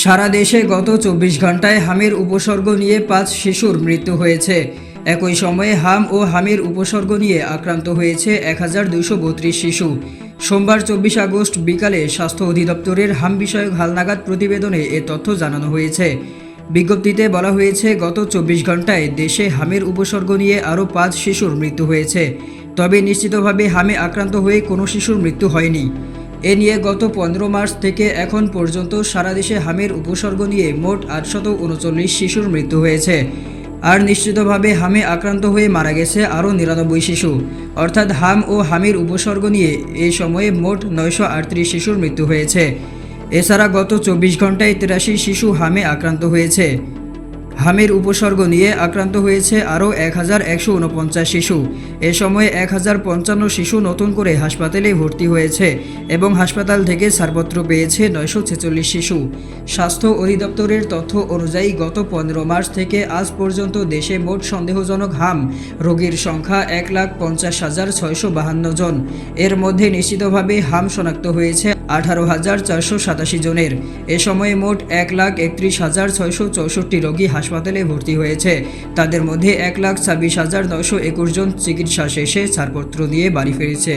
সারা দেশে গত ২৪ ঘন্টায় হামের উপসর্গ নিয়ে ৫ শিশুর মৃত্যু হয়েছে। একই সময়ে হাম ও হামের উপসর্গ নিয়ে আক্রান্ত হয়েছে ১,২৩২ শিশু। সোমবার ২৪ আগস্ট বিকালে স্বাস্থ্য অধিদপ্তরের হাম বিষয়ক হালনাগাদ প্রতিবেদনে এ তথ্য জানানো হয়েছে। বিজ্ঞপ্তিতে বলা হয়েছে, গত ২৪ ঘন্টায় দেশে হামের উপসর্গ নিয়ে আরও ৫ শিশুর মৃত্যু হয়েছে। তবে নিশ্চিতভাবে হামে আক্রান্ত হয়ে কোনো শিশুর মৃত্যু হয়নি। এ নিয়ে গত ১৫ মার্চ থেকে এখন পর্যন্ত সারা দেশে হামের উপসর্গ নিয়ে মোট ৮৩৯ শিশুর মৃত্যু হয়েছে। আর নিশ্চিতভাবে হামে আক্রান্ত হয়ে মারা গেছে আরও ৯৯ শিশু। অর্থাৎ হাম ও হামের উপসর্গ নিয়ে এই সময়ে মোট ৯৩৮ শিশুর মৃত্যু হয়েছে। এছাড়া গত ২৪ ঘন্টায় ৮৩ শিশু হামে আক্রান্ত হয়েছে। হামের উপসর্গ নিয়ে আক্রান্ত হয়েছে আরও ১,১৪৯ শিশু। এ সময়ে ১,০৫৫ শিশু নতুন করে হাসপাতালে ভর্তি হয়েছে এবং হাসপাতাল থেকে ছাড়পত্র পেয়েছে ৯৪৬ শিশু। স্বাস্থ্য অধিদপ্তরের তথ্য অনুযায়ী গত ১৫ মার্চ থেকে আজ পর্যন্ত দেশে মোট সন্দেহজনক হাম রোগীর সংখ্যা ১,৫০,৬৫২ জন। এর মধ্যে নিশ্চিতভাবে হাম শনাক্ত হয়েছে ১৮,৪৮৭ জনের। এ সময়ে মোট ১,৩১,৬৬৪ রোগী হাসপাতালে ভর্তি হয়েছে। তাদের মধ্যে ১,২৬,৯২১ জন চিকিৎসা শেষে ছাড়পত্র নিয়ে বাড়ি ফিরেছে।